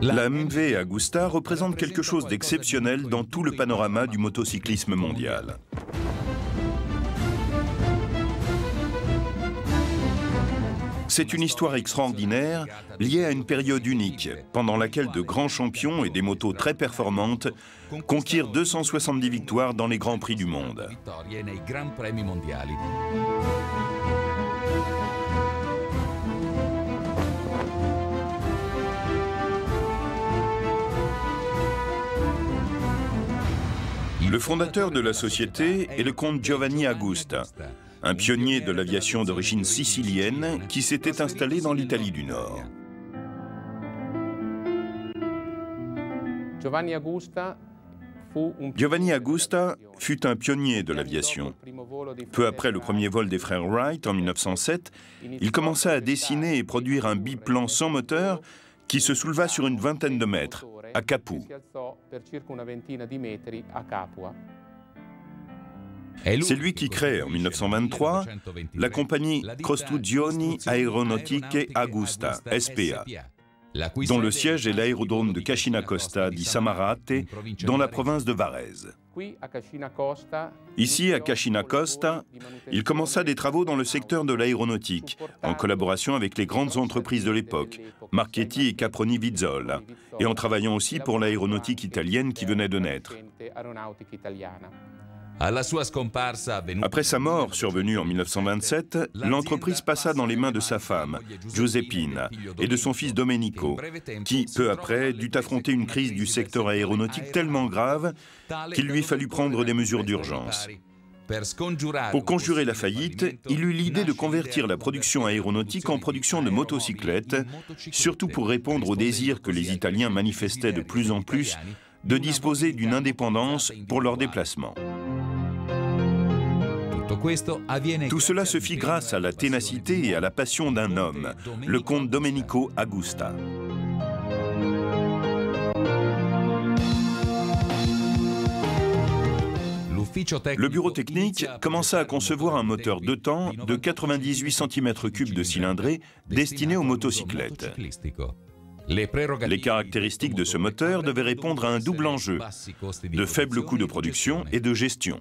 La MV Agusta représente quelque chose d'exceptionnel dans tout le panorama du motocyclisme mondial. C'est une histoire extraordinaire liée à une période unique, pendant laquelle de grands champions et des motos très performantes conquirent 270 victoires dans les grands prix du monde. Le fondateur de la société est le comte Giovanni Agusta, un pionnier de l'aviation d'origine sicilienne qui s'était installé dans l'Italie du Nord. Giovanni Agusta fut un pionnier de l'aviation. Peu après le premier vol des frères Wright en 1907, il commença à dessiner et produire un biplan sans moteur qui se souleva sur une vingtaine de mètres, à Capoue. C'est lui qui crée, en 1923, la compagnie Costruzioni Aeronautiche Agusta, SPA, dont le siège est l'aérodrome de Cascina Costa di Samarate, dans la province de Varese. Ici, à Cascina Costa, il commença des travaux dans le secteur de l'aéronautique, en collaboration avec les grandes entreprises de l'époque, Marchetti et Caproni Vizzola, et en travaillant aussi pour l'aéronautique italienne qui venait de naître. Après sa mort, survenue en 1927, l'entreprise passa dans les mains de sa femme, Giuseppina, et de son fils Domenico, qui, peu après, dut affronter une crise du secteur aéronautique tellement grave qu'il lui fallut prendre des mesures d'urgence. Pour conjurer la faillite, il eut l'idée de convertir la production aéronautique en production de motocyclettes, surtout pour répondre au désir que les Italiens manifestaient de plus en plus de disposer d'une indépendance pour leurs déplacements. Tout cela se fit grâce à la ténacité et à la passion d'un homme, le comte Domenico Agusta. Le bureau technique commença à concevoir un moteur 2 temps de 98 cm3 de cylindrée destiné aux motocyclettes. Les caractéristiques de ce moteur devaient répondre à un double enjeu, de faibles coûts de production et de gestion.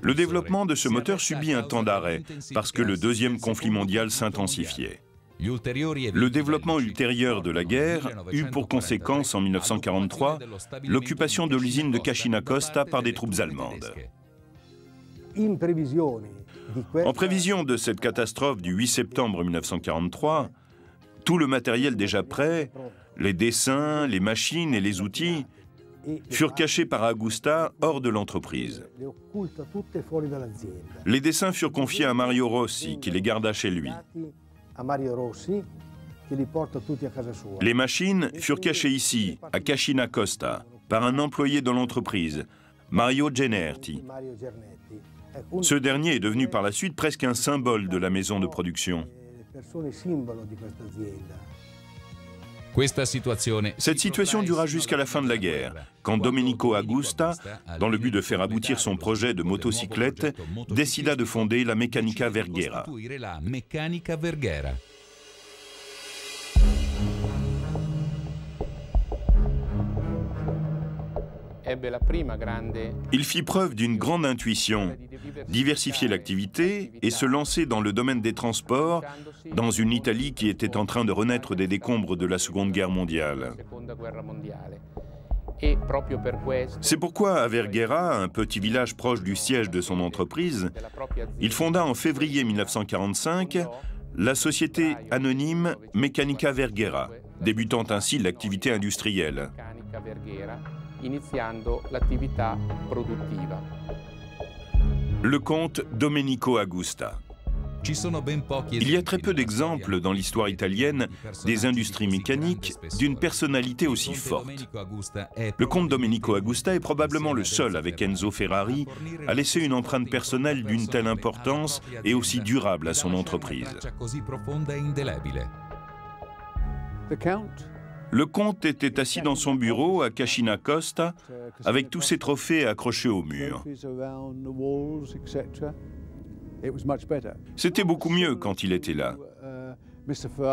Le développement de ce moteur subit un temps d'arrêt parce que le deuxième conflit mondial s'intensifiait. Le développement ultérieur de la guerre eut pour conséquence en 1943 l'occupation de l'usine de Cascina Costa par des troupes allemandes. En prévision de cette catastrophe du 8 septembre 1943, tout le matériel déjà prêt, les dessins, les machines et les outils, furent cachés par Agusta hors de l'entreprise. Les dessins furent confiés à Mario Rossi, qui les garda chez lui. Les machines furent cachées ici, à Cascina Costa, par un employé de l'entreprise, Mario Generti. Ce dernier est devenu par la suite presque un symbole de la maison de production. Cette situation dura jusqu'à la fin de la guerre, quand Domenico Agusta, dans le but de faire aboutir son projet de motocyclette, décida de fonder la Meccanica Verghera. Il fit preuve d'une grande intuition, diversifier l'activité et se lancer dans le domaine des transports dans une Italie qui était en train de renaître des décombres de la Seconde Guerre mondiale. C'est pourquoi à Verghera, un petit village proche du siège de son entreprise, il fonda en février 1945 la société anonyme Meccanica Verghera, débutant ainsi l'activité industrielle. Le comte Domenico Agusta. Il y a très peu d'exemples dans l'histoire italienne des industries mécaniques d'une personnalité aussi forte. Le comte Domenico Agusta est probablement le seul, avec Enzo Ferrari, à laisser une empreinte personnelle d'une telle importance et aussi durable à son entreprise. Le comte était assis dans son bureau à Cascina Costa, avec tous ses trophées accrochés au mur. C'était beaucoup mieux quand il était là.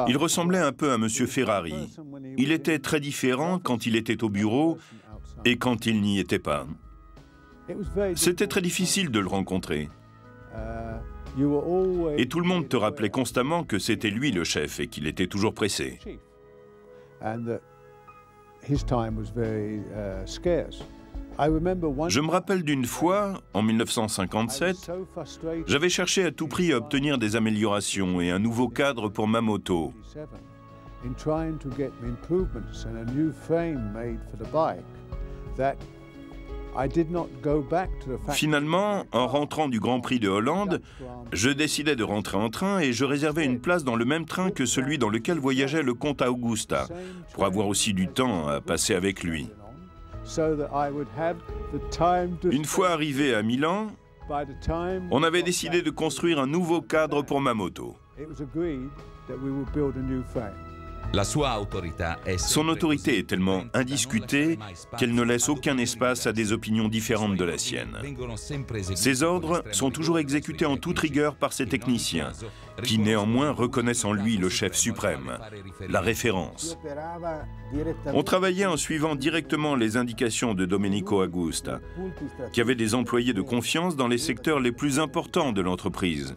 Il ressemblait un peu à M. Ferrari. Il était très différent quand il était au bureau et quand il n'y était pas. C'était très difficile de le rencontrer. Et tout le monde te rappelait constamment que c'était lui le chef et qu'il était toujours pressé. Je me rappelle d'une fois, en 1957, j'avais cherché à tout prix à obtenir des améliorations et un nouveau cadre pour ma moto. Finalement, en rentrant du Grand Prix de Hollande, je décidai de rentrer en train et je réservais une place dans le même train que celui dans lequel voyageait le comte Augusta, pour avoir aussi du temps à passer avec lui. Une fois arrivé à Milan, on avait décidé de construire un nouveau cadre pour ma moto. Son autorité est tellement indiscutée qu'elle ne laisse aucun espace à des opinions différentes de la sienne. Ses ordres sont toujours exécutés en toute rigueur par ses techniciens, qui néanmoins reconnaissent en lui le chef suprême, la référence. On travaillait en suivant directement les indications de Domenico Augusta, qui avait des employés de confiance dans les secteurs les plus importants de l'entreprise.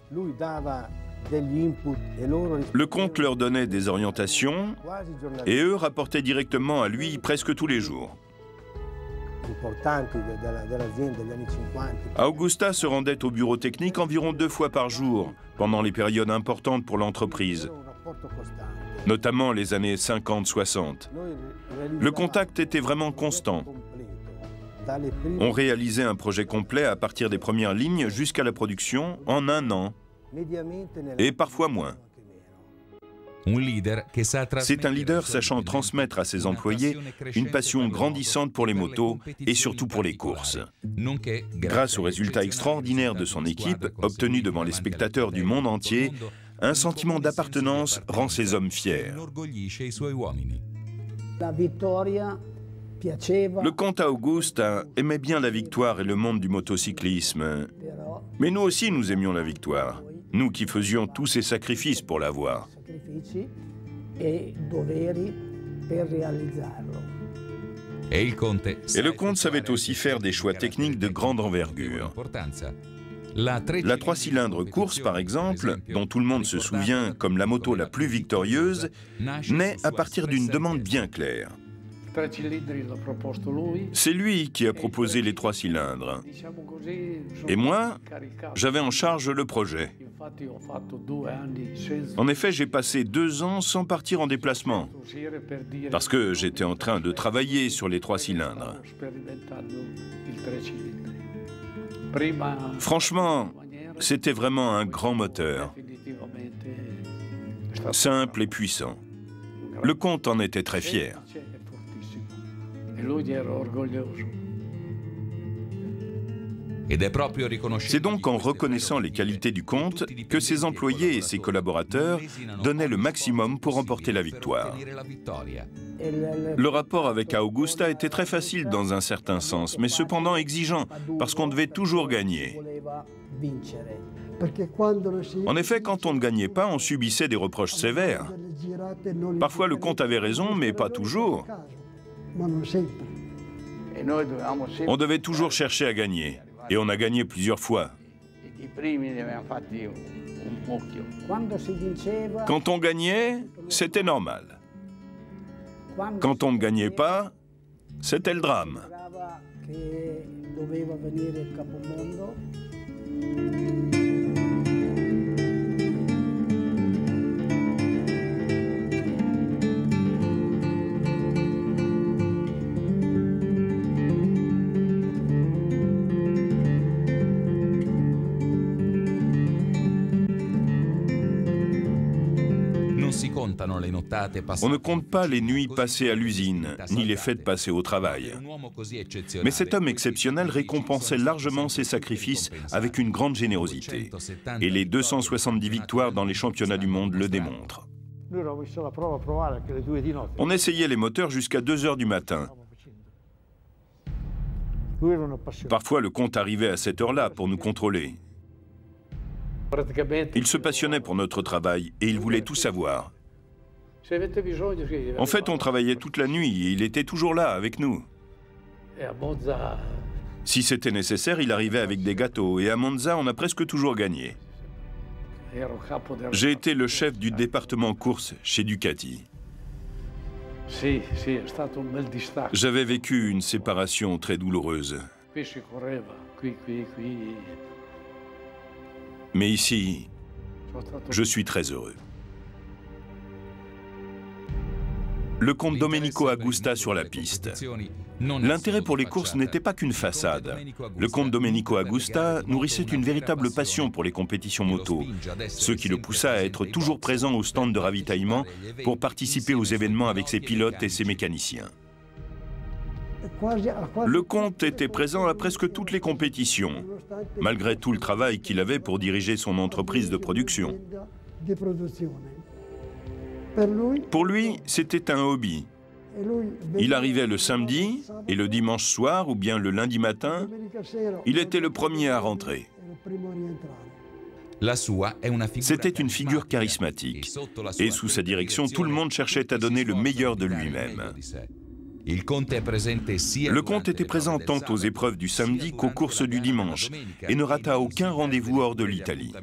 Le comte leur donnait des orientations et eux rapportaient directement à lui presque tous les jours. Augusta se rendait au bureau technique environ 2 fois par jour pendant les périodes importantes pour l'entreprise, notamment les années 50-60. Le contact était vraiment constant. On réalisait un projet complet à partir des premières lignes jusqu'à la production en 1 an. Et parfois moins. C'est un leader sachant transmettre à ses employés une passion grandissante pour les motos et surtout pour les courses. Grâce aux résultats extraordinaires de son équipe, obtenus devant les spectateurs du monde entier, un sentiment d'appartenance rend ces hommes fiers. Le comte Augusta aimait bien la victoire et le monde du motocyclisme. Mais nous aussi, nous aimions la victoire. Nous qui faisions tous ces sacrifices pour l'avoir. Et le comte savait aussi faire des choix techniques de grande envergure. La 3 cylindres course, par exemple, dont tout le monde se souvient comme la moto la plus victorieuse, naît à partir d'une demande bien claire. C'est lui qui a proposé les 3 cylindres. Et moi, j'avais en charge le projet. En effet, j'ai passé 2 ans sans partir en déplacement, parce que j'étais en train de travailler sur les 3 cylindres. Franchement, c'était vraiment un grand moteur, simple et puissant. Le comte en était très fier. C'est donc en reconnaissant les qualités du comte que ses employés et ses collaborateurs donnaient le maximum pour remporter la victoire. Le rapport avec Augusta était très facile dans un certain sens, mais cependant exigeant, parce qu'on devait toujours gagner. En effet, quand on ne gagnait pas, on subissait des reproches sévères. Parfois, le comte avait raison, mais pas toujours. On devait toujours chercher à gagner, et on a gagné plusieurs fois. Quand on gagnait, c'était normal. Quand on ne gagnait pas, c'était le drame. On ne compte pas les nuits passées à l'usine, ni les fêtes passées au travail. Mais cet homme exceptionnel récompensait largement ses sacrifices avec une grande générosité. Et les 270 victoires dans les championnats du monde le démontrent. On essayait les moteurs jusqu'à 2 heures du matin. Parfois, le comte arrivait à cette heure-là pour nous contrôler. Il se passionnait pour notre travail et il voulait tout savoir. En fait, on travaillait toute la nuit et il était toujours là avec nous. Si c'était nécessaire, il arrivait avec des gâteaux et à Monza, on a presque toujours gagné. J'ai été le chef du département course chez Ducati. J'avais vécu une séparation très douloureuse. Mais ici, je suis très heureux. Le comte Domenico Agusta sur la piste. L'intérêt pour les courses n'était pas qu'une façade. Le comte Domenico Agusta nourrissait une véritable passion pour les compétitions moto, ce qui le poussa à être toujours présent au stand de ravitaillement pour participer aux événements avec ses pilotes et ses mécaniciens. Le comte était présent à presque toutes les compétitions, malgré tout le travail qu'il avait pour diriger son entreprise de production. Pour lui, c'était un hobby. Il arrivait le samedi et le dimanche soir ou bien le lundi matin, il était le premier à rentrer. C'était une figure charismatique et sous sa direction, tout le monde cherchait à donner le meilleur de lui-même. Le comte était présent tant aux épreuves du samedi qu'aux courses du dimanche et ne rata aucun rendez-vous hors de l'Italie.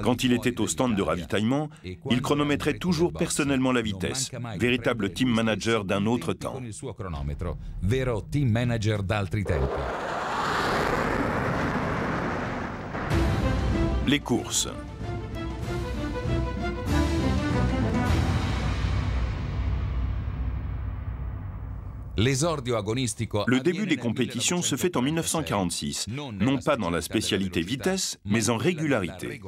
Quand il était au stand de ravitaillement, il chronométrait toujours personnellement la vitesse, véritable team manager d'un autre temps. Les courses. Le début des compétitions se fait en 1946, non pas dans la spécialité vitesse, mais en régularité.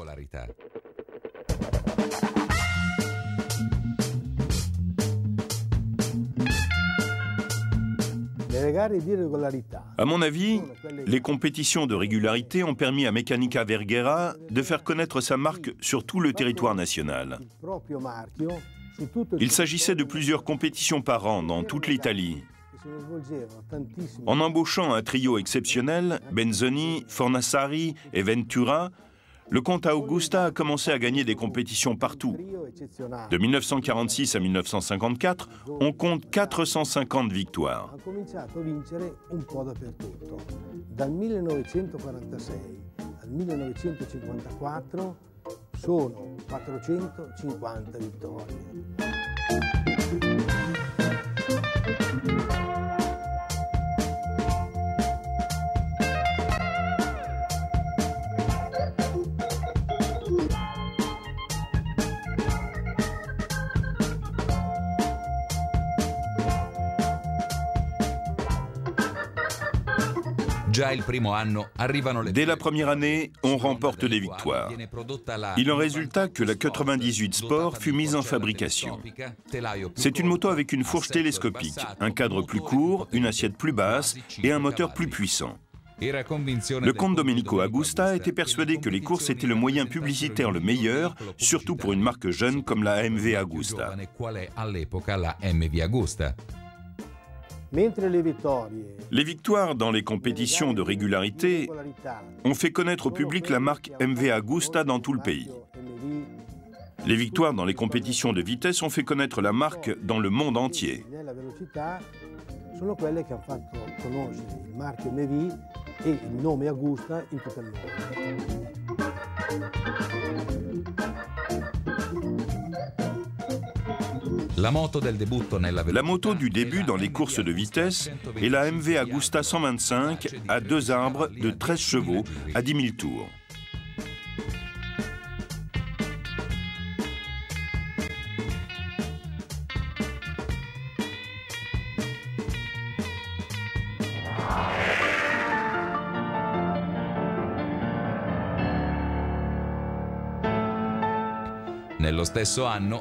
À mon avis, les compétitions de régularité ont permis à Meccanica Verghera de faire connaître sa marque sur tout le territoire national. Il s'agissait de plusieurs compétitions par an dans toute l'Italie. En embauchant un trio exceptionnel, Benzoni, Fornassari et Ventura, le comte Agusta a commencé à gagner des compétitions partout. De 1946 à 1954, on compte 450 victoires. Dal 1946 al 1954 sono 450 vittorie. Dès la première année, on remporte des victoires. Il en résulta que la 98 Sport fut mise en fabrication. C'est une moto avec une fourche télescopique, un cadre plus court, une assiette plus basse et un moteur plus puissant. Le comte Domenico Agusta était persuadé que les courses étaient le moyen publicitaire le meilleur, surtout pour une marque jeune comme la MV Agusta. Les victoires dans les compétitions de régularité ont fait connaître au public la marque MV Agusta dans tout le pays. Les victoires dans les compétitions de vitesse ont fait connaître la marque dans le monde entier. La moto du début dans les courses de vitesse est la MV Agusta 125 à 2 arbres de 13 chevaux à 10 000 tours.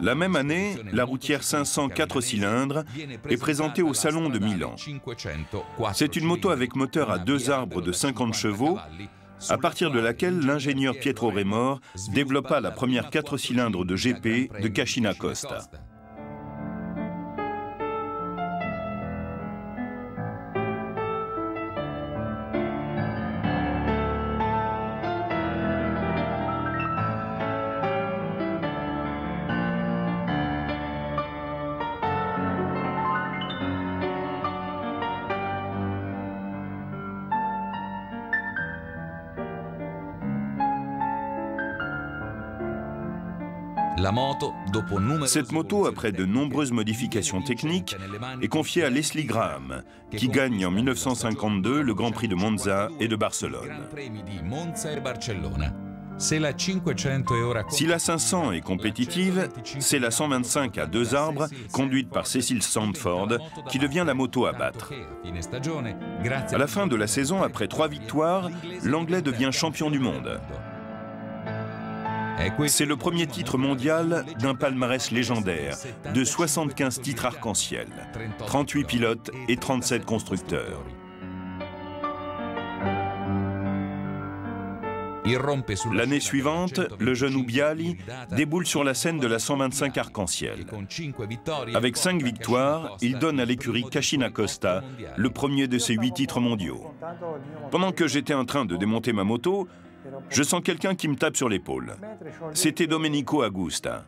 La même année, la routière 500 4 cylindres est présentée au Salon de Milan. C'est une moto avec moteur à 2 arbres de 50 chevaux, à partir de laquelle l'ingénieur Pietro Remor développa la première 4 cylindres de GP de Cascina Costa. Cette moto, après de nombreuses modifications techniques, est confiée à Leslie Graham, qui gagne en 1952 le Grand Prix de Monza et de Barcelone. Si la 500 est compétitive, c'est la 125 à 2 arbres, conduite par Cecil Sandford, qui devient la moto à battre. À la fin de la saison, après 3 victoires, l'Anglais devient champion du monde. C'est le premier titre mondial d'un palmarès légendaire, de 75 titres arc-en-ciel, 38 pilotes et 37 constructeurs. L'année suivante, le jeune Ubiali déboule sur la scène de la 125 arc-en-ciel. Avec 5 victoires, il donne à l'écurie Cascina Costa le premier de ses 8 titres mondiaux. Pendant que j'étais en train de démonter ma moto, je sens quelqu'un qui me tape sur l'épaule. C'était Domenico Agusta.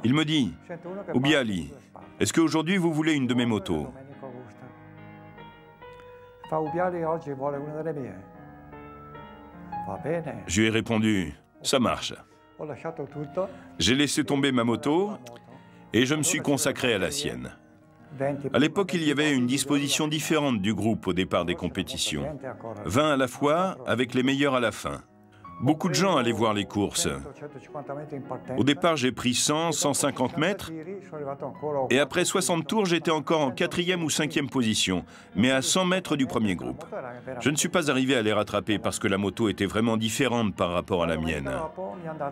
Il me dit « Ubiali, est-ce qu'aujourd'hui vous voulez une de mes motos ?» Je lui ai répondu « Ça marche ». J'ai laissé tomber ma moto et je me suis consacré à la sienne. À l'époque, il y avait une disposition différente du groupe au départ des compétitions. 20 à la fois, avec les meilleurs à la fin. Beaucoup de gens allaient voir les courses. Au départ, j'ai pris 100, 150 mètres, et après 60 tours, j'étais encore en 4e ou 5e position, mais à 100 mètres du premier groupe. Je ne suis pas arrivé à les rattraper parce que la moto était vraiment différente par rapport à la mienne.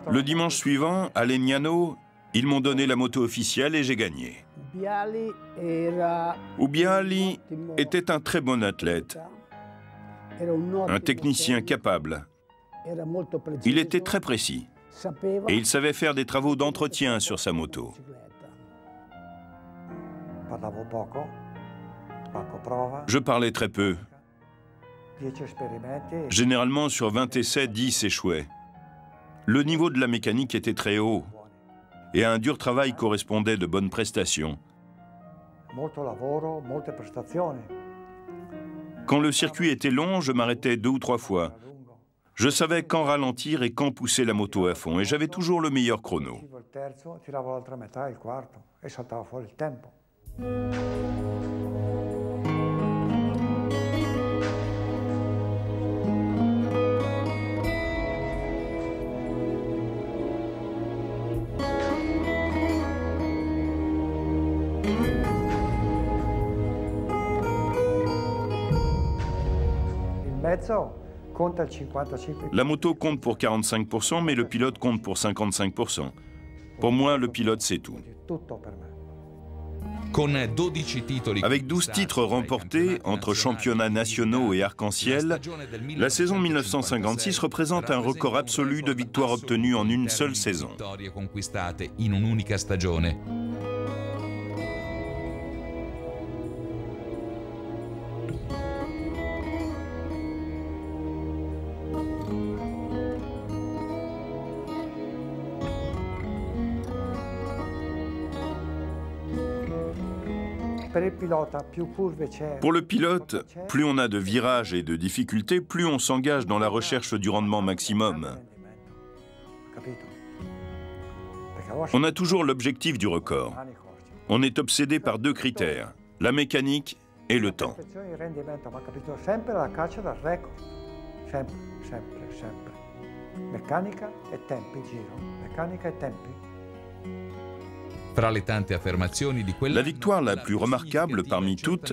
Le dimanche suivant, à Legnano, ils m'ont donné la moto officielle et j'ai gagné. Ubiali était un très bon athlète, un technicien capable. Il était très précis et il savait faire des travaux d'entretien sur sa moto. Je parlais très peu. Généralement, sur 20 essais, 10 échouaient. Le niveau de la mécanique était très haut et à un dur travail correspondaient de bonnes prestations. Quand le circuit était long, je m'arrêtais 2 ou 3 fois. Je savais quand ralentir et quand pousser la moto à fond, et j'avais toujours le meilleur chrono. La moto compte pour 45%, mais le pilote compte pour 55%. Pour moi, le pilote, c'est tout. Avec 12 titres remportés entre championnats nationaux et arc-en-ciel, la saison 1956 représente un record absolu de victoires obtenues en une seule saison. Pour le pilote, plus on a de virages et de difficultés, plus on s'engage dans la recherche du rendement maximum. On a toujours l'objectif du record. On est obsédé par 2 critères, la mécanique et le temps. La victoire la plus remarquable parmi toutes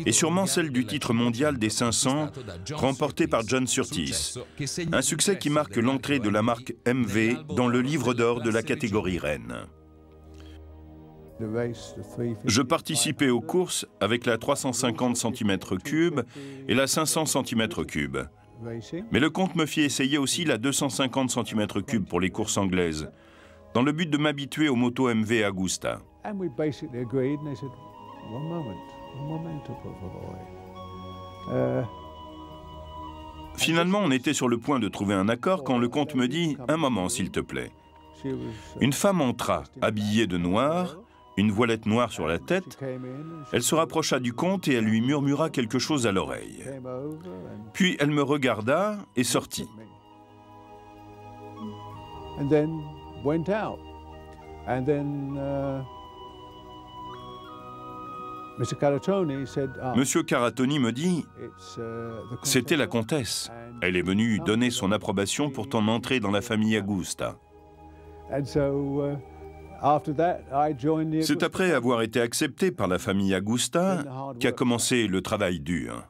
est sûrement celle du titre mondial des 500 remporté par John Surtees, un succès qui marque l'entrée de la marque MV dans le livre d'or de la catégorie reine. Je participais aux courses avec la 350 cm3 et la 500 cm3. Mais le comte me fit essayer aussi la 250 cm3 pour les courses anglaises, dans le but de m'habituer aux motos MV Agusta. Finalement, on était sur le point de trouver un accord quand le comte me dit « Un moment, s'il te plaît ». Une femme entra, habillée de noir, une voilette noire sur la tête. Elle se rapprocha du comte et elle lui murmura quelque chose à l'oreille. Puis elle me regarda et sortit. Monsieur Caratoni me dit « C'était la comtesse. Elle est venue donner son approbation pour ton entrée dans la famille Agusta. » C'est après avoir été accepté par la famille Agusta qu'a commencé le travail dur.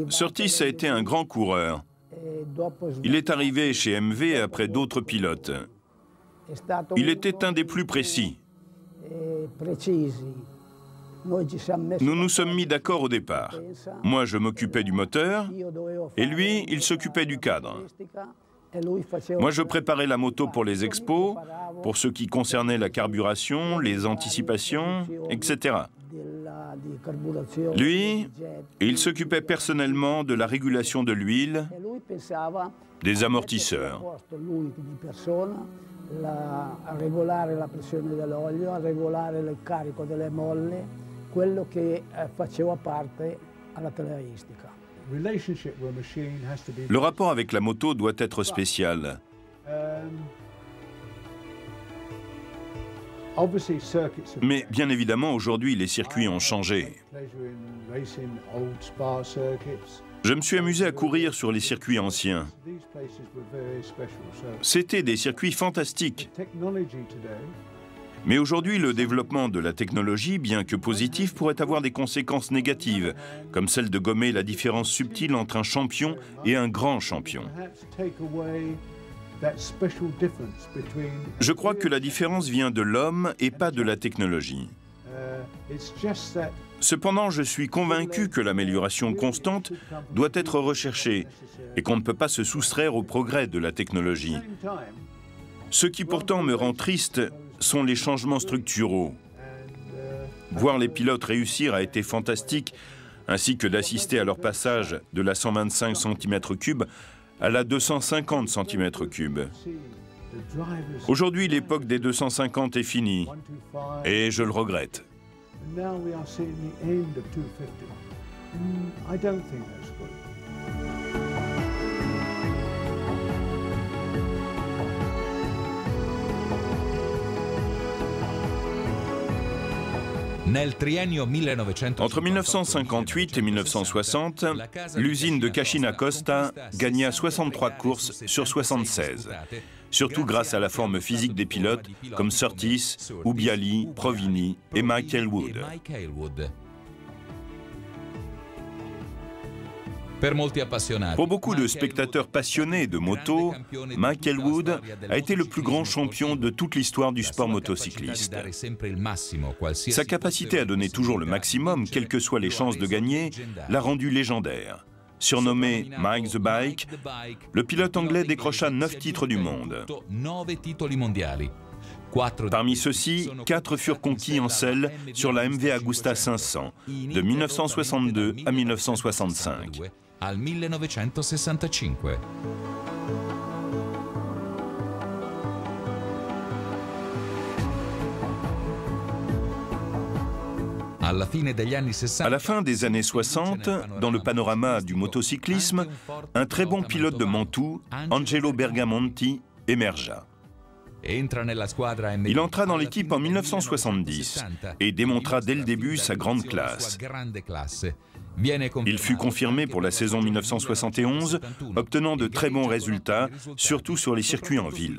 Surtees a été un grand coureur. Il est arrivé chez MV après d'autres pilotes. Il était un des plus précis. Nous nous sommes mis d'accord au départ. Moi, je m'occupais du moteur et lui, il s'occupait du cadre. Moi, je préparais la moto pour les expos, pour ce qui concernait la carburation, les anticipations, etc. Lui, il s'occupait personnellement de la régulation de l'huile, des amortisseurs. A regolare la pressione dell'olio, a regolare il carico delle molle, quello che faceva parte alla telaristica. Le rapport avec la moto doit être spécial. Mais bien évidemment, aujourd'hui, les circuits ont changé. Je me suis amusé à courir sur les circuits anciens. C'était des circuits fantastiques. Mais aujourd'hui, le développement de la technologie, bien que positif, pourrait avoir des conséquences négatives, comme celle de gommer la différence subtile entre un champion et un grand champion. Je crois que la différence vient de l'homme et pas de la technologie. Cependant, je suis convaincu que l'amélioration constante doit être recherchée et qu'on ne peut pas se soustraire au progrès de la technologie. Ce qui pourtant me rend triste sont les changements structuraux. Voir les pilotes réussir a été fantastique, ainsi que d'assister à leur passage de la 125 cm3 à la 250 cm3. Aujourd'hui, l'époque des 250 est finie, et je le regrette. Now we are seeing the end of 250. I don't think that's good. Entre 1958 et 1960, l'usine de Cascina Costa gagna 63 courses sur 76, surtout grâce à la forme physique des pilotes comme Surtees, Ubbiali, Provini et Michael Wood. Pour beaucoup de spectateurs passionnés de moto, Michael Wood a été le plus grand champion de toute l'histoire du sport motocycliste. Sa capacité à donner toujours le maximum, quelles que soient les chances de gagner, l'a rendu légendaire. Surnommé Mike the Bike, le pilote anglais décrocha 9 titres du monde. Parmi ceux-ci, 4 furent conquis en selle sur la MV Agusta 500, de 1962 à 1965. Al 1965. À la fin des années 60, dans le panorama du motocyclisme, un très bon pilote de Mantoue, Angelo Bergamonti, émergea. Il entra dans l'équipe en 1970 et démontra dès le début sa grande classe. Il fut confirmé pour la saison 1971, obtenant de très bons résultats, surtout sur les circuits en ville.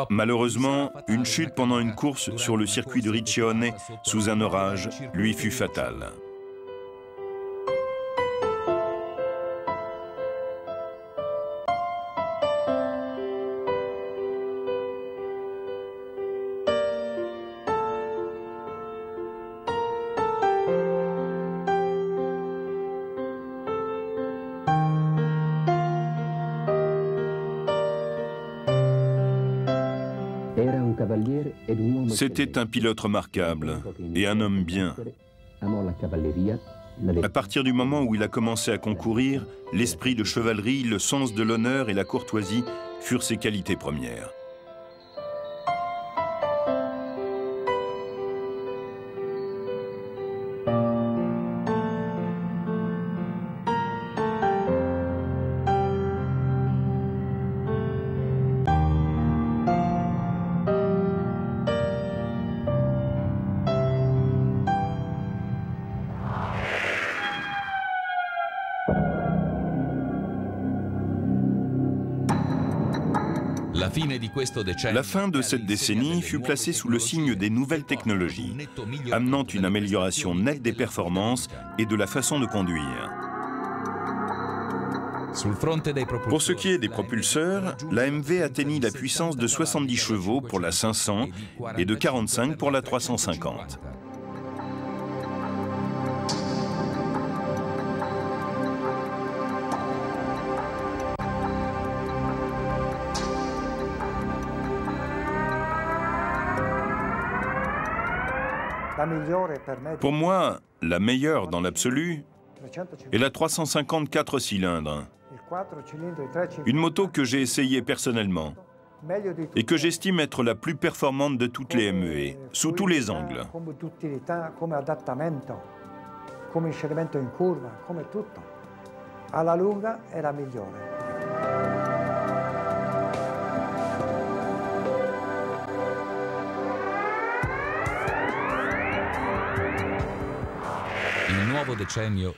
Malheureusement, une chute pendant une course sur le circuit de Riccione sous un orage lui fut fatale. C'était un pilote remarquable et un homme bien. À partir du moment où il a commencé à concourir, l'esprit de chevalerie, le sens de l'honneur et la courtoisie furent ses qualités premières. La fin de cette décennie fut placée sous le signe des nouvelles technologies, amenant une amélioration nette des performances et de la façon de conduire. Pour ce qui est des propulseurs, la MV atteignit la puissance de 70 chevaux pour la 500 et de 45 pour la 350. Pour moi, la meilleure dans l'absolu est la 350 4 cylindres. Une moto que j'ai essayée personnellement et que j'estime être la plus performante de toutes les MV, sous tous les angles.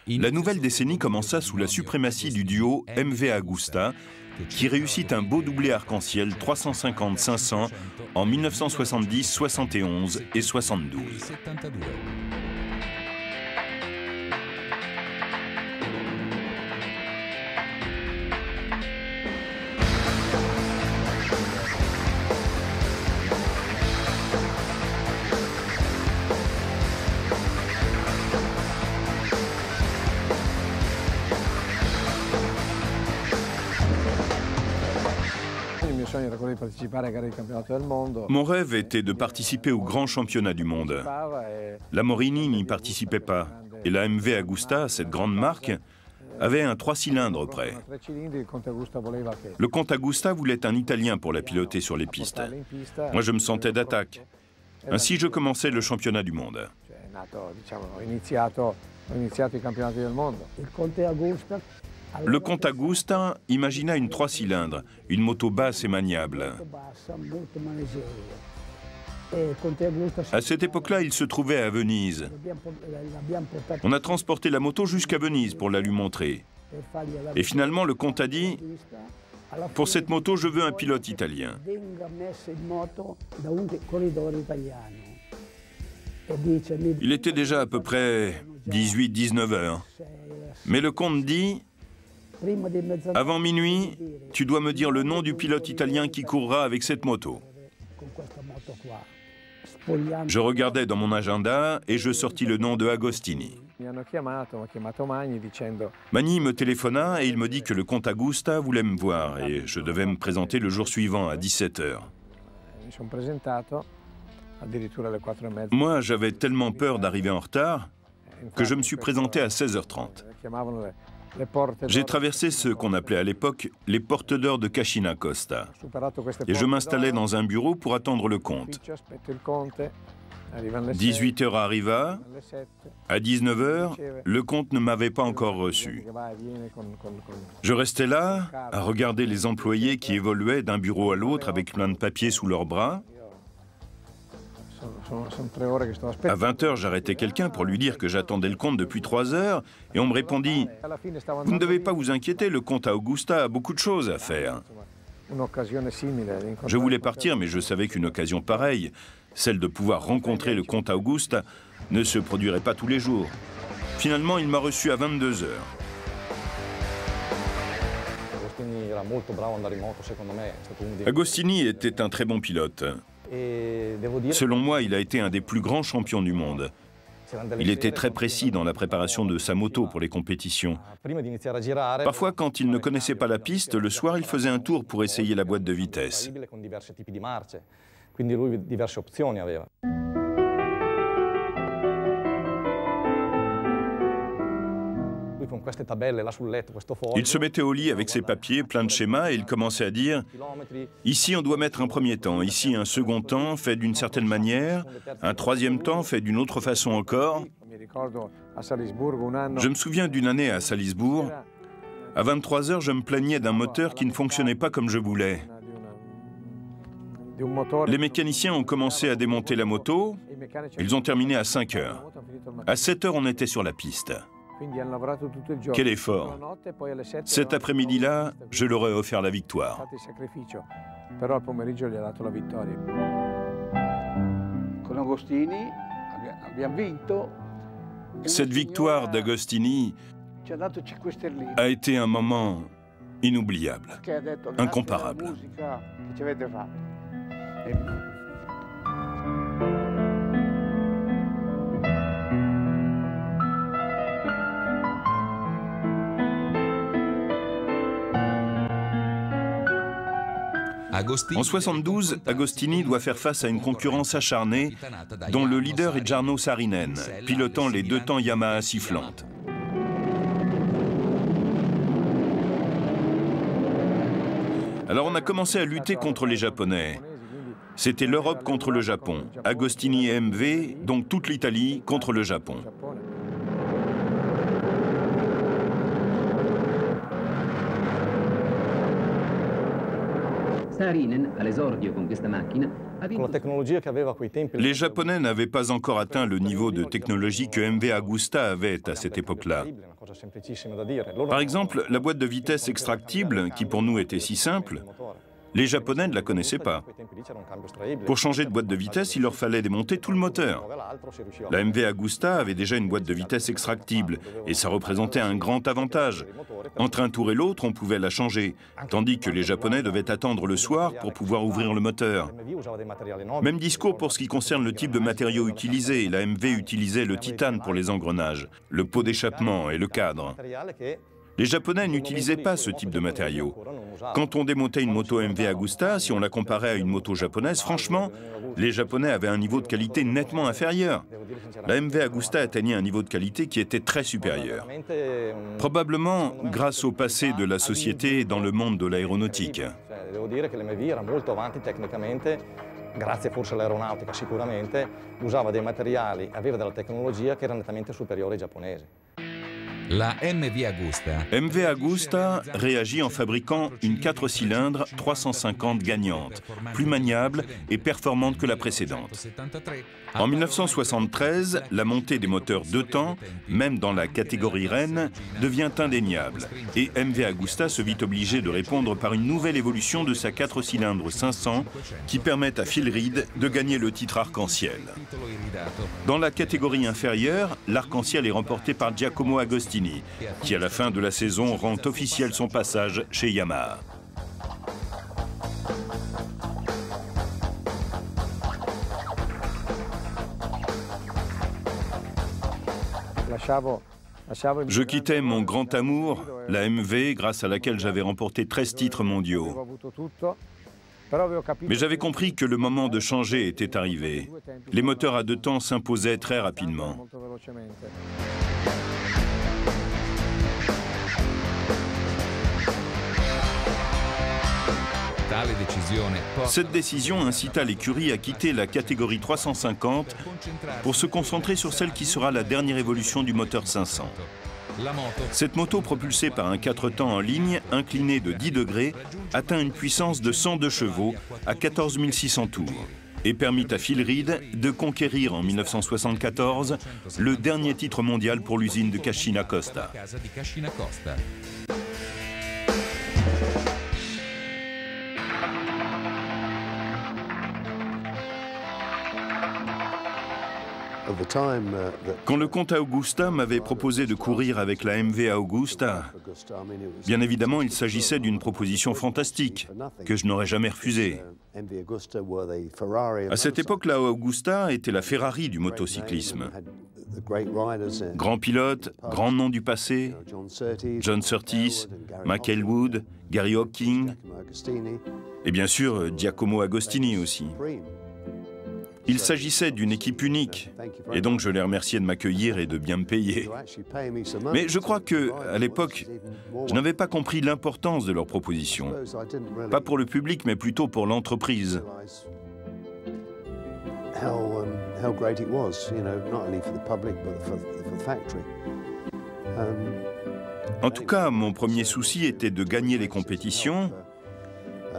La nouvelle décennie commença sous la suprématie du duo MV Agusta, qui réussit un beau doublé arc-en-ciel 350-500 en 1970, 71 et 72. Mon rêve était de participer au grand championnat du monde. La Morini n'y participait pas, et la MV Agusta, cette grande marque, avait un 3 cylindres prêt. Le comte Agusta voulait un Italien pour la piloter sur les pistes. Moi, je me sentais d'attaque. Ainsi, je commençais le championnat du monde. Le comte Agusta imagina une 3 cylindres, une moto basse et maniable. À cette époque-là, il se trouvait à Venise. On a transporté la moto jusqu'à Venise pour la lui montrer. Et finalement, le comte a dit « Pour cette moto, je veux un pilote italien ». Il était déjà à peu près 18-19 heures. Mais le comte dit « Avant minuit, tu dois me dire le nom du pilote italien qui courra avec cette moto ». Je regardais dans mon agenda et je sortis le nom de Agostini. Magni me téléphona et il me dit que le comte Agusta voulait me voir et je devais me présenter le jour suivant à 17 heures. Moi, j'avais tellement peur d'arriver en retard que je me suis présenté à 16h30. J'ai traversé ce qu'on appelait à l'époque les portes d'or de Cascina Costa. Et je m'installais dans un bureau pour attendre le comte. 18h arriva. À 19h, le comte ne m'avait pas encore reçu. Je restais là, à regarder les employés qui évoluaient d'un bureau à l'autre avec plein de papiers sous leurs bras. À 20h, j'arrêtais quelqu'un pour lui dire que j'attendais le comte depuis 3 heures et on me répondit « Vous ne devez pas vous inquiéter, le comte Agusta a beaucoup de choses à faire ». Je voulais partir, mais je savais qu'une occasion pareille, celle de pouvoir rencontrer le comte Auguste, ne se produirait pas tous les jours. Finalement, il m'a reçu à 22 heures. Agostini était un très bon pilote. Selon moi, il a été un des plus grands champions du monde. Il était très précis dans la préparation de sa moto pour les compétitions. Parfois, quand il ne connaissait pas la piste, le soir, il faisait un tour pour essayer la boîte de vitesse. Il se mettait au lit avec ses papiers, plein de schémas, et il commençait à dire « Ici, on doit mettre un premier temps, ici, un second temps fait d'une certaine manière, un troisième temps fait d'une autre façon encore. » Je me souviens d'une année à Salisbourg. À 23 heures, je me plaignais d'un moteur qui ne fonctionnait pas comme je voulais. Les mécaniciens ont commencé à démonter la moto. Ils ont terminé à 5 heures. À 7 heures, on était sur la piste. Quel effort! Cet après-midi-là, je leur ai offert la victoire. Cette victoire d'Agostini a été un moment inoubliable, incomparable. En 72, Agostini doit faire face à une concurrence acharnée dont le leader est Jarno Saarinen, pilotant les 2 temps Yamaha sifflantes. Alors on a commencé à lutter contre les Japonais. C'était l'Europe contre le Japon. Agostini et MV, donc toute l'Italie, contre le Japon. Les Japonais n'avaient pas encore atteint le niveau de technologie que MV Agusta avait à cette époque-là. Par exemple, la boîte de vitesse extractible, qui pour nous était si simple, les Japonais ne la connaissaient pas. Pour changer de boîte de vitesse, il leur fallait démonter tout le moteur. La MV Agusta avait déjà une boîte de vitesse extractible, et ça représentait un grand avantage. Entre un tour et l'autre, on pouvait la changer, tandis que les Japonais devaient attendre le soir pour pouvoir ouvrir le moteur. Même discours pour ce qui concerne le type de matériaux utilisés. La MV utilisait le titane pour les engrenages, le pot d'échappement et le cadre. Les Japonais n'utilisaient pas ce type de matériaux. Quand on démontait une moto MV Agusta, si on la comparait à une moto japonaise, franchement, les Japonais avaient un niveau de qualité nettement inférieur. La MV Agusta atteignait un niveau de qualité qui était très supérieur. Probablement grâce au passé de la société dans le monde de l'aéronautique. Grazie forse all'aeronautica sicuramente, usava dei materiali, aveva della tecnologia che era nettamente superiore ai giapponesi. La MV Agusta réagit en fabriquant une 4 cylindres 350 gagnante, plus maniable et performante que la précédente. En 1973, la montée des moteurs 2 temps, même dans la catégorie Rennes, devient indéniable et MV Agusta se vit obligé de répondre par une nouvelle évolution de sa 4 cylindres 500 qui permet à Phil Reed de gagner le titre arc-en-ciel. Dans la catégorie inférieure, l'arc-en-ciel est remporté par Giacomo Agostini, qui à la fin de la saison rend officiel son passage chez Yamaha. Je quittais mon grand amour, la MV, grâce à laquelle j'avais remporté 13 titres mondiaux. Mais j'avais compris que le moment de changer était arrivé. Les moteurs à 2 temps s'imposaient très rapidement. Cette décision incita l'écurie à quitter la catégorie 350 pour se concentrer sur celle qui sera la dernière évolution du moteur 500. Cette moto, propulsée par un 4 temps en ligne, incliné de 10 degrés, atteint une puissance de 102 chevaux à 14 600 tours et permit à Phil Reed de conquérir en 1974 le dernier titre mondial pour l'usine de Cascina Costa. Quand le comte Augusta m'avait proposé de courir avec la MV Agusta, bien évidemment, il s'agissait d'une proposition fantastique que je n'aurais jamais refusée. À cette époque, la Augusta était la Ferrari du motocyclisme. Grand pilote, grand nom du passé, John Surtees, Mac Elwood, Gary Hocking, et bien sûr Giacomo Agostini aussi. Il s'agissait d'une équipe unique, et donc je les remerciais de m'accueillir et de bien me payer. Mais je crois que, à l'époque, je n'avais pas compris l'importance de leur proposition. Pas pour le public, mais plutôt pour l'entreprise. En tout cas, mon premier souci était de gagner les compétitions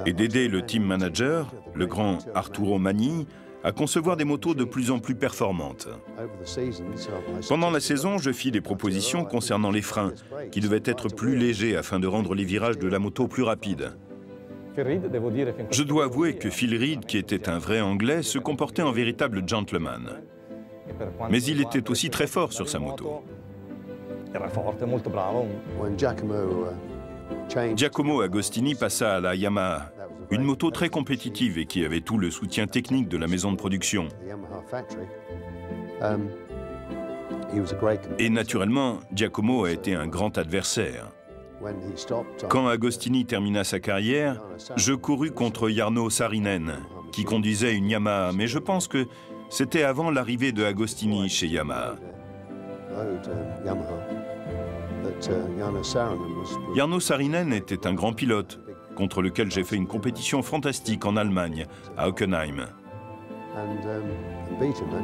et d'aider le team manager, le grand Arturo Magni, à concevoir des motos de plus en plus performantes. Pendant la saison, je fis des propositions concernant les freins, qui devaient être plus légers afin de rendre les virages de la moto plus rapides. Je dois avouer que Phil Reed, qui était un vrai Anglais, se comportait en véritable gentleman. Mais il était aussi très fort sur sa moto. Giacomo Agostini passa à la Yamaha, une moto très compétitive et qui avait tout le soutien technique de la maison de production. Et naturellement, Giacomo a été un grand adversaire. Quand Agostini termina sa carrière, je courus contre Jarno Saarinen, qui conduisait une Yamaha, mais je pense que c'était avant l'arrivée de Agostini chez Yamaha. Jarno Saarinen était un grand pilote, contre lequel j'ai fait une compétition fantastique en Allemagne, à Hockenheim.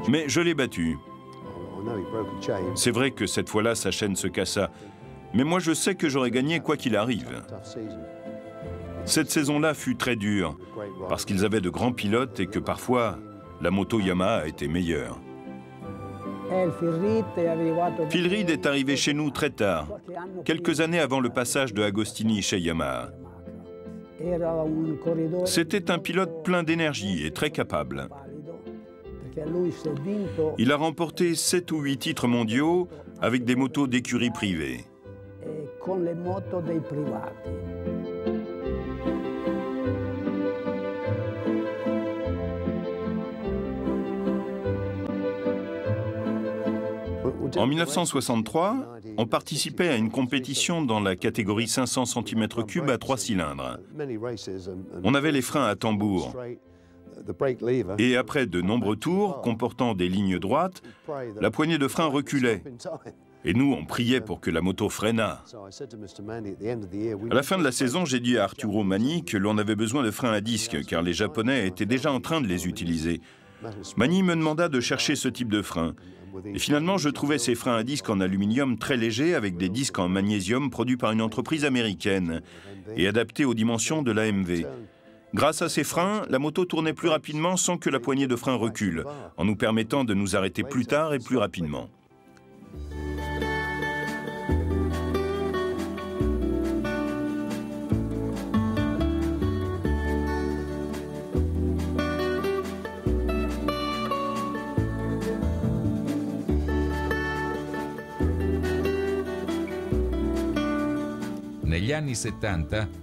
Mais je l'ai battu. C'est vrai que cette fois-là, sa chaîne se cassa. Mais moi, je sais que j'aurais gagné quoi qu'il arrive. Cette saison-là fut très dure, parce qu'ils avaient de grands pilotes et que parfois, la moto Yamaha était meilleure. Phil Reed est arrivé chez nous très tard, quelques années avant le passage de Agostini chez Yamaha. C'était un pilote plein d'énergie et très capable. Il a remporté 7 ou 8 titres mondiaux avec des motos d'écurie privée. En 1963, on participait à une compétition dans la catégorie 500 cm3 à 3 cylindres. On avait les freins à tambour. Et après de nombreux tours, comportant des lignes droites, la poignée de frein reculait. Et nous, on priait pour que la moto freinât. À la fin de la saison, j'ai dit à Arturo Magni que l'on avait besoin de freins à disque, car les Japonais étaient déjà en train de les utiliser. Magni me demanda de chercher ce type de frein. Et finalement, je trouvais ces freins à disque en aluminium très légers avec des disques en magnésium produits par une entreprise américaine et adaptés aux dimensions de la MV. Grâce à ces freins, la moto tournait plus rapidement sans que la poignée de frein recule, en nous permettant de nous arrêter plus tard et plus rapidement.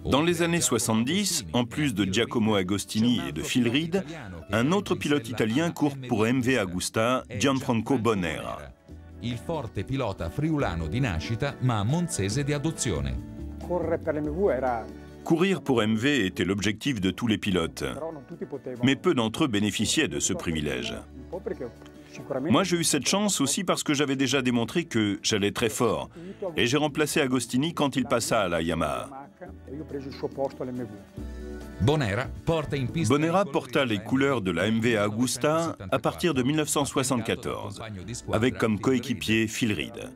Dans les années 70, en plus de Giacomo Agostini et de Phil Reed, un autre pilote italien court pour MV Agusta, Gianfranco Bonera. Il forte pilota friulano di nascita, ma monzese di adozione. Courir pour MV était l'objectif de tous les pilotes, mais peu d'entre eux bénéficiaient de ce privilège. Moi, j'ai eu cette chance aussi parce que j'avais déjà démontré que j'allais très fort, et j'ai remplacé Agostini quand il passa à la Yamaha. Bonera porta les couleurs de la MV Agusta à partir de 1974, avec comme coéquipier Phil Reed.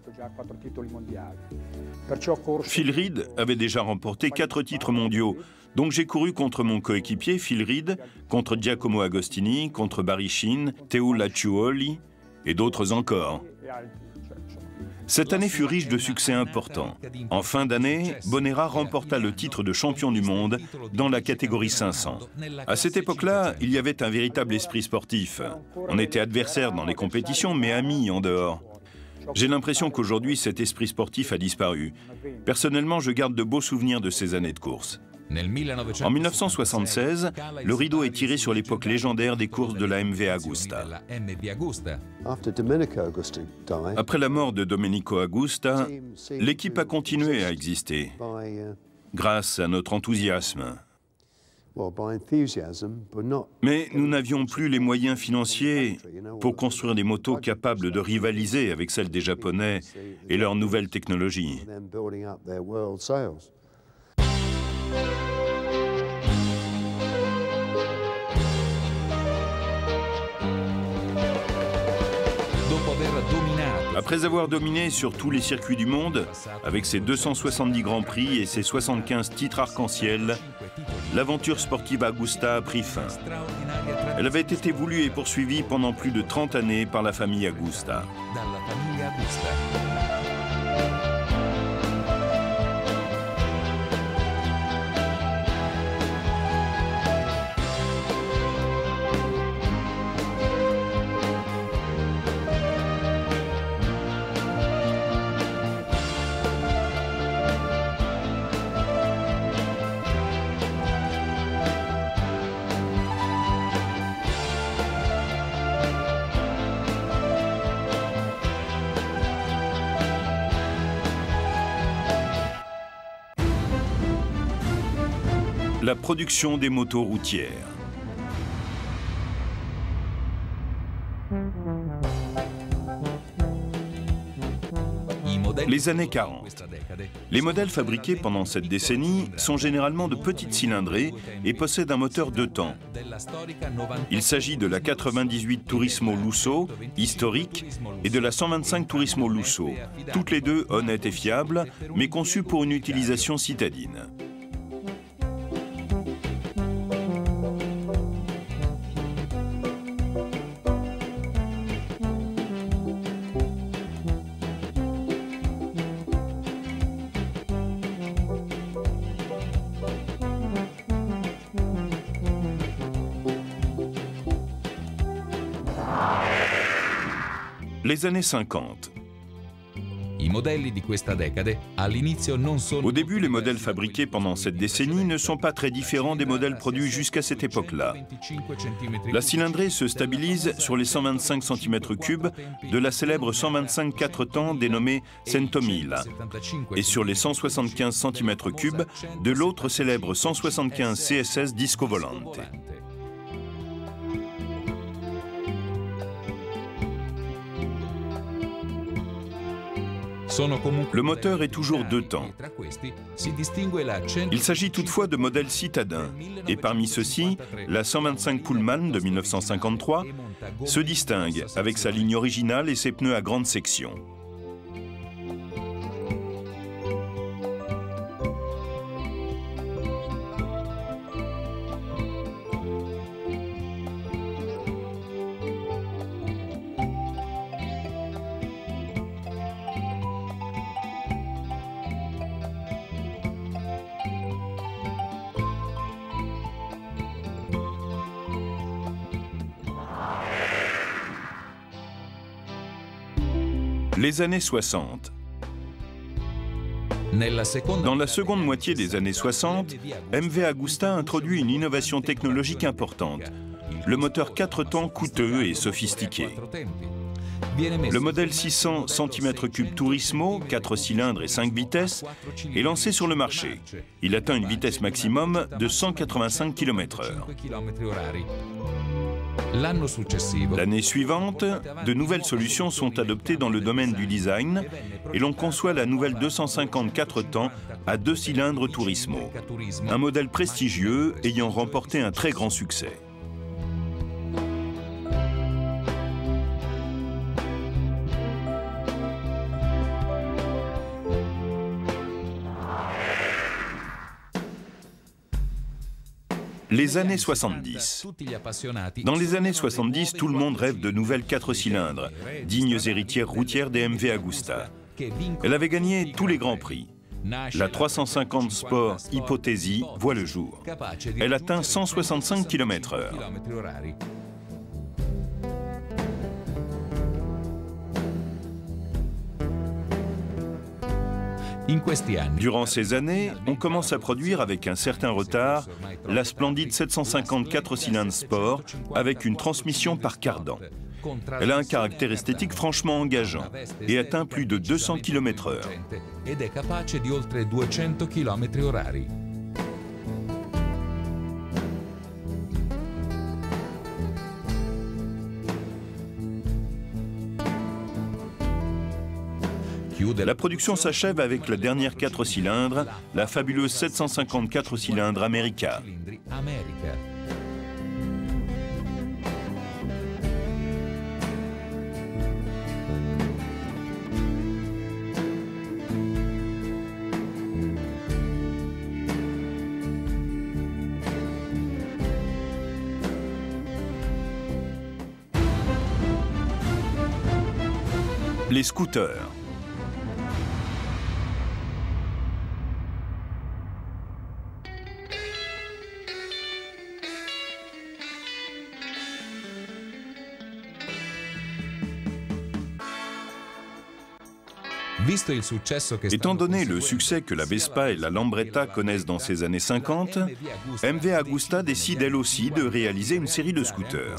Phil Reed avait déjà remporté 4 titres mondiaux, donc j'ai couru contre mon coéquipier Phil Reed, contre Giacomo Agostini, contre Barry Sheene, Teo Lacciuoli et d'autres encore. Cette année fut riche de succès importants. En fin d'année, Bonera remporta le titre de champion du monde dans la catégorie 500. À cette époque-là, il y avait un véritable esprit sportif. On était adversaires dans les compétitions, mais amis en dehors. J'ai l'impression qu'aujourd'hui, cet esprit sportif a disparu. Personnellement, je garde de beaux souvenirs de ces années de course. En 1976, le rideau est tiré sur l'époque légendaire des courses de la MV Agusta. Après la mort de Domenico Agusta, l'équipe a continué à exister grâce à notre enthousiasme. Mais nous n'avions plus les moyens financiers pour construire des motos capables de rivaliser avec celles des Japonais et leurs nouvelles technologies. Après avoir dominé sur tous les circuits du monde, avec ses 270 grands prix et ses 75 titres arc-en-ciel, l'aventure sportive Agusta a pris fin. Elle avait été voulue et poursuivie pendant plus de 30 années par la famille Agusta. La production des motos routières. Les années 40. Les modèles fabriqués pendant cette décennie sont généralement de petites cylindrées et possèdent un moteur 2 temps. Il s'agit de la 98 Turismo Lusso, historique, et de la 125 Turismo Lusso, toutes les deux honnêtes et fiables, mais conçues pour une utilisation citadine. Les années 50. Au début, les modèles fabriqués pendant cette décennie ne sont pas très différents des modèles produits jusqu'à cette époque-là. La cylindrée se stabilise sur les 125 cm3 de la célèbre 125 4 temps dénommée Centomila et sur les 175 cm3 de l'autre célèbre 175 CSS Disco Volante. Le moteur est toujours 2 temps. Il s'agit toutefois de modèles citadins, et parmi ceux-ci, la 125 Pullman de 1953 se distingue avec sa ligne originale et ses pneus à grande section. Les années 60. Dans la seconde moitié des années 60, MV Agusta introduit une innovation technologique importante, le moteur 4 temps coûteux et sophistiqué. Le modèle 600 cm3 Turismo, 4 cylindres et 5 vitesses, est lancé sur le marché. Il atteint une vitesse maximum de 185 km/h. L'année suivante, de nouvelles solutions sont adoptées dans le domaine du design et l'on conçoit la nouvelle 254 temps à 2 cylindres Turismo, un modèle prestigieux ayant remporté un très grand succès. Les années 70. Dans les années 70, tout le monde rêve de nouvelles 4 cylindres, dignes héritières routières des MV Agusta. Elle avait gagné tous les grands prix. La 350 Sport Hypothesi voit le jour. Elle atteint 165 km/h. Durant ces années, on commence à produire avec un certain retard la splendide 754 cylindres Sport avec une transmission par cardan. Elle a un caractère esthétique franchement engageant et atteint plus de 200 km/h. La production s'achève avec la dernière 4 cylindres, la fabuleuse 754 cylindres America. Les scooters. Étant donné le succès que la Vespa et la Lambretta connaissent dans ces années 50, MV Agusta décide elle aussi de réaliser une série de scooters.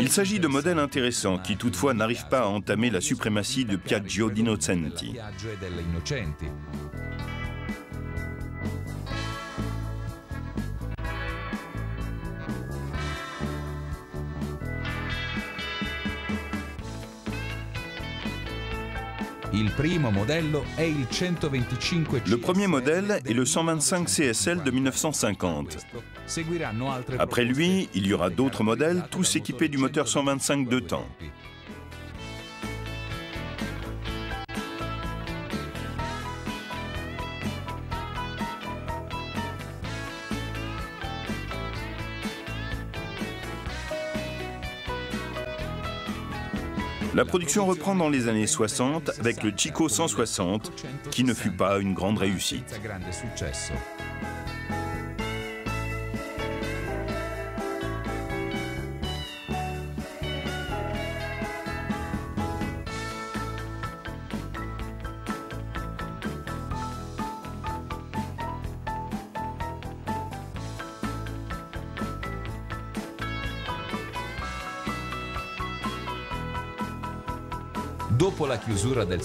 Il s'agit de modèles intéressants qui toutefois n'arrivent pas à entamer la suprématie de Piaggio d'Innocenti. Le premier modèle est le 125 CSL de 1950. Après lui, il y aura d'autres modèles, tous équipés du moteur 125 deux temps. La production reprend dans les années 60 avec le Chico 160, qui ne fut pas une grande réussite.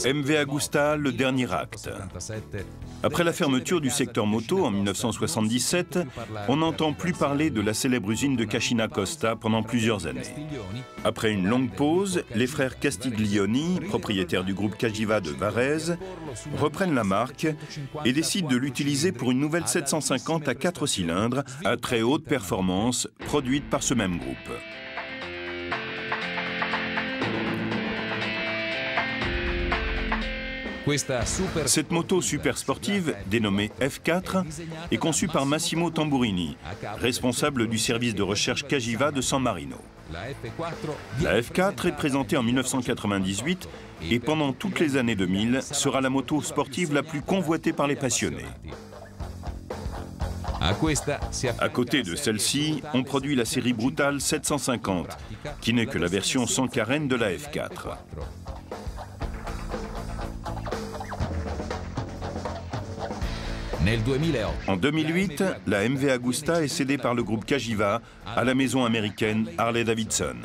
MV Agusta, le dernier acte. Après la fermeture du secteur moto en 1977, on n'entend plus parler de la célèbre usine de Cascina Costa pendant plusieurs années. Après une longue pause, les frères Castiglioni, propriétaires du groupe Cagiva de Varese, reprennent la marque et décident de l'utiliser pour une nouvelle 750 à 4 cylindres à très haute performance, produite par ce même groupe. Cette moto super sportive, dénommée F4, est conçue par Massimo Tamburini, responsable du service de recherche Cagiva de San Marino. La F4 est présentée en 1998 et pendant toutes les années 2000 sera la moto sportive la plus convoitée par les passionnés. À côté de celle-ci, on produit la série Brutal 750, qui n'est que la version sans carène de la F4. En 2008, la MV Agusta est cédée par le groupe Cagiva à la maison américaine Harley-Davidson.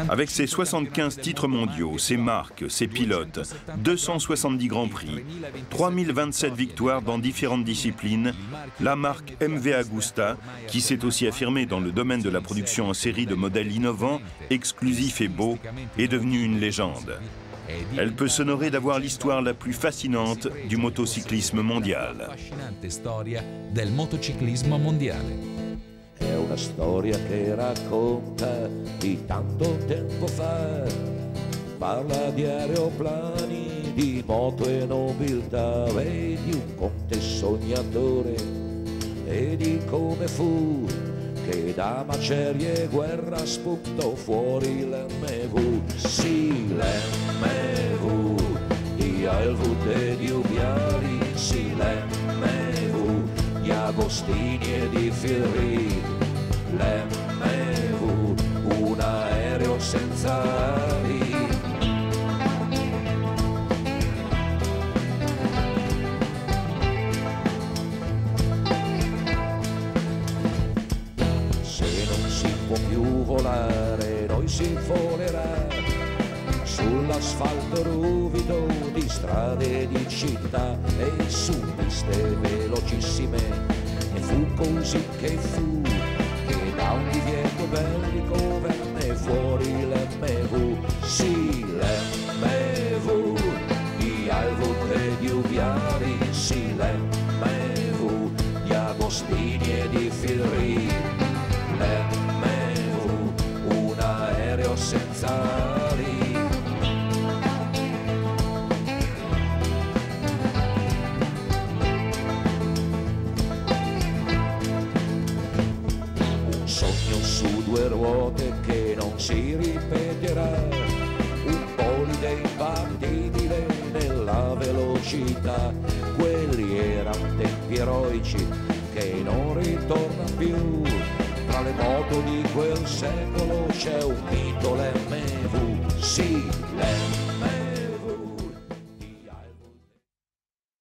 Avec ses 75 titres mondiaux, ses marques, ses pilotes, 270 grands prix, 3027 victoires dans différentes disciplines, la marque MV Agusta, qui s'est aussi affirmée dans le domaine de la production en série de modèles innovants, exclusifs et beaux, est devenue une légende. Elle peut s'honorer d'avoir l'histoire la plus fascinante du motocyclisme mondial. È una storia che racconta di tanto tempo fa, parla di aeroplani, di moto e nobiltà, e di un conte sognatore, e di come fu che da macerie e guerra spuntò fuori l'MV. Sì, l'MV di Aelwood e di Ubiari, sì, l'MV di Agostini e di Firri, l'MV, un aereo senza ali. Più volare, noi si volerà sull'asfalto ruvido di strade di città e su piste velocissime. E fu così che fu, che da un divieto bellico venne fuori l'MV. Sì, l'MV di Aelwood e di Ubiari, sì, l'MV di Agostini e di Firri, senza ali. Un sogno su due ruote che non si ripeterà, un polide imbattibile nella velocità. Quelli erano tempi eroici che non ritornano più. Tra le moto di quel secolo c'è un mito, l'MV. Sì,